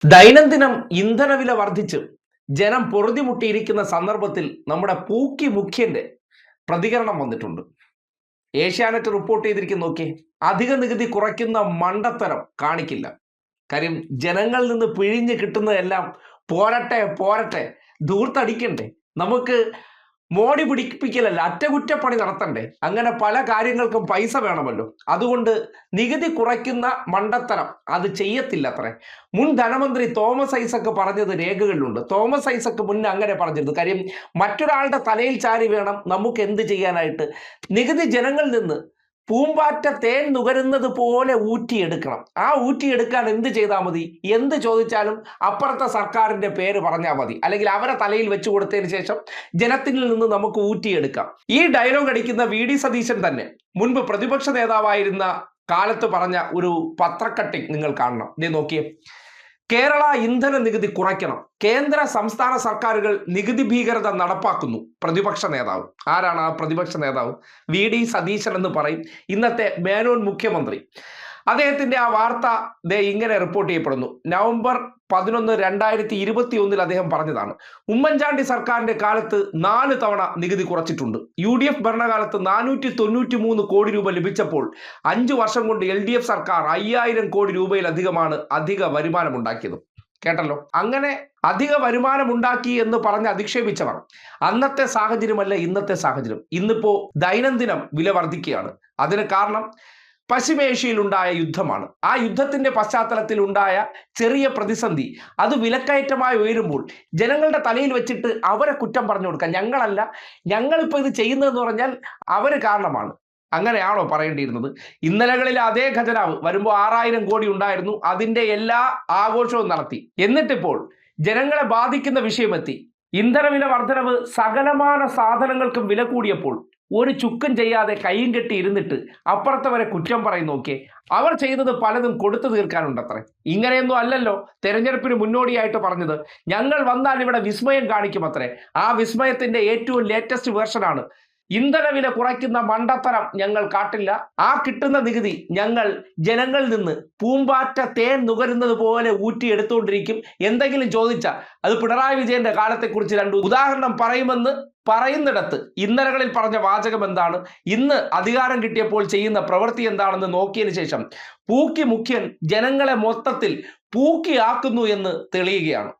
ദൈനംദിനം ഇന്ധനവില വർദ്ധിച്ച് ജനം പൊറുതിമുട്ടിയിരിക്കുന്ന സന്ദർഭത്തിൽ നമ്മുടെ പൂക്കി മുഖ്യന്റെ പ്രതികരണം വന്നിട്ടുണ്ട്. ഏഷ്യാനെറ്റ് റിപ്പോർട്ട് ചെയ്തിരിക്കുന്ന നോക്കിയേ, അധിക നികുതി കുറയ്ക്കുന്ന മണ്ടത്തരം കാണിക്കില്ല. കാര്യം ജനങ്ങളിൽ നിന്ന് പിഴിഞ്ഞ് കിട്ടുന്നതെല്ലാം പോരട്ടെ പോരട്ടെ, ധൂർത്തടിക്കണ്ടേ, നമുക്ക് മോടി പിടിപ്പിക്കലല്ല, അറ്റകുറ്റപ്പണി നടത്തണ്ടേ, അങ്ങനെ പല കാര്യങ്ങൾക്കും പൈസ വേണമല്ലോ. അതുകൊണ്ട് നികുതി കുറയ്ക്കുന്ന മണ്ടത്തരം അത് ചെയ്യത്തില്ല അത്രേ. മുൻ ധനമന്ത്രി തോമസ് ഐസക് പറഞ്ഞത് രേഖകളിലുണ്ട്. തോമസ് ഐസക് മുന്നേ അങ്ങനെ പറഞ്ഞിരുന്നു. കാര്യം മറ്റൊരാളുടെ തലയിൽ ചാരി വേണം നമുക്ക് എന്ത് ചെയ്യാനായിട്ട്. നികുതി ജനങ്ങളിൽ നിന്ന് പൂമ്പാറ്റ തേൻ നുകരുന്നത് പോലെ ഊറ്റിയെടുക്കണം. ആ ഊറ്റിയെടുക്കാൻ എന്ത് ചെയ്താൽ മതി? എന്ത് ചോദിച്ചാലും അപ്പുറത്തെ സർക്കാരിന്റെ പേര് പറഞ്ഞാൽ മതി, അല്ലെങ്കിൽ അവരെ തലയിൽ വെച്ചു കൊടുത്തതിന് ശേഷം ജനത്തിൽ നിന്ന് നമുക്ക് ഊറ്റിയെടുക്കാം. ഈ ഡയലോഗ് അടിക്കുന്ന വി.ഡി. സതീശൻ തന്നെ മുൻപ് പ്രതിപക്ഷ നേതാവായിരുന്ന കാലത്ത് പറഞ്ഞ ഒരു പത്രക്കട്ടിങ് നിങ്ങൾ കാണണം. നീ നോക്കിയേ, കേരള ഇന്ധന നികുതി കുറയ്ക്കണം, കേന്ദ്ര സംസ്ഥാന സർക്കാരുകൾ നികുതി ഭീകരത നടപ്പാക്കുന്നു. പ്രതിപക്ഷ നേതാവ് ആരാണ്? ആ പ്രതിപക്ഷ നേതാവ് വി.ഡി. സതീശൻ എന്ന് പറയും, ഇന്നത്തെ മേനോൻ മുഖ്യമന്ത്രി. അദ്ദേഹത്തിന്റെ ആ വാർത്ത ഇങ്ങനെ റിപ്പോർട്ട് ചെയ്യപ്പെടുന്നു. നവംബർ 11, 2021 അദ്ദേഹം പറഞ്ഞതാണ്. ഉമ്മൻചാണ്ടി സർക്കാരിന്റെ കാലത്ത് 4 തവണ നികുതി കുറച്ചിട്ടുണ്ട്. UDF ഭരണകാലത്ത് 493 കോടി രൂപ ലഭിച്ചപ്പോൾ 5 വർഷം കൊണ്ട് LDF സർക്കാർ 5000 കോടി രൂപയിലധികമാണ് അധിക വരുമാനം ഉണ്ടാക്കിയത്. കേട്ടല്ലോ, അങ്ങനെ അധിക വരുമാനം ഉണ്ടാക്കി എന്ന് പറഞ്ഞ് അധിക്ഷേപിച്ചവർ അന്നത്തെ സാഹചര്യമല്ല ഇന്നത്തെ സാഹചര്യം. ഇന്നിപ്പോ ദൈനംദിനം വില വർദ്ധിക്കുകയാണ്. അതിന് കാരണം പശ്ചിമേഷ്യയിലുണ്ടായ യുദ്ധമാണ്. ആ യുദ്ധത്തിന്റെ പശ്ചാത്തലത്തിൽ ഉണ്ടായ ചെറിയ പ്രതിസന്ധി അത് വിലക്കയറ്റമായി ഉയരുമ്പോൾ ജനങ്ങളുടെ തലയിൽ വെച്ചിട്ട് അവരെ കുറ്റം പറഞ്ഞു കൊടുക്കാം. ഞങ്ങളല്ല, ഞങ്ങളിപ്പോൾ ഇത് ചെയ്യുന്നതെന്ന് പറഞ്ഞാൽ അവർ കാരണമാണ്. അങ്ങനെയാണോ പറയേണ്ടിയിരുന്നത്? ഇന്നലകളിൽ അതേ ഖജനാവ് വരുമ്പോൾ 6000 കോടി ഉണ്ടായിരുന്നു, അതിന്റെ എല്ലാ ആഘോഷവും നടത്തി. എന്നിട്ടിപ്പോൾ ജനങ്ങളെ ബാധിക്കുന്ന വിഷയമെത്തി. ഇന്ധനവില വർധനവ് സകലമാന സാധനങ്ങൾക്കും വില കൂടിയപ്പോൾ ഒരു ചുക്കും ചെയ്യാതെ കൈയും കെട്ടി ഇരുന്നിട്ട് അപ്പുറത്തവരെ കുറ്റം പറയും. നോക്കിയേ, അവർ ചെയ്തത് പലതും കൊടുത്തു തീർക്കാനുണ്ടത്രേ. ഇങ്ങനെയൊന്നും അല്ലല്ലോ തെരഞ്ഞെടുപ്പിന് മുന്നോടിയായിട്ട് പറഞ്ഞത്. ഞങ്ങൾ വന്നാൽ ഇവിടെ വിസ്മയം കാണിക്കുമത്രേ. ആ വിസ്മയത്തിന്റെ ഏറ്റവും ലേറ്റസ്റ്റ് വേർഷനാണ്. ഇന്ധനവില കുറയ്ക്കുന്ന മണ്ടത്തരം ഞങ്ങൾ കാട്ടില്ല. ആ കിട്ടുന്ന നികുതി ഞങ്ങൾ ജനങ്ങളിൽ നിന്ന് പൂമ്പാറ്റ തേൻ നുകരുന്നത് പോലെ ഊറ്റിയെടുത്തുകൊണ്ടിരിക്കും. എന്തെങ്കിലും ചോദിച്ചാൽ അത് പിണറായി വിജയന്റെ കാലത്തെക്കുറിച്ച് 2 ഉദാഹരണം പറയുമെന്ന് പറയുന്നിടത്ത് ഇന്നലകളിൽ പറഞ്ഞ വാചകം എന്താണ്, ഇന്ന് അധികാരം കിട്ടിയപ്പോൾ ചെയ്യുന്ന പ്രവൃത്തി എന്താണെന്ന് നോക്കിയതിനു ശേഷം പൂക്കി മുഖ്യൻ ജനങ്ങളെ മൊത്തത്തിൽ പൂക്കിയാക്കുന്നു എന്ന് തെളിയുകയാണ്.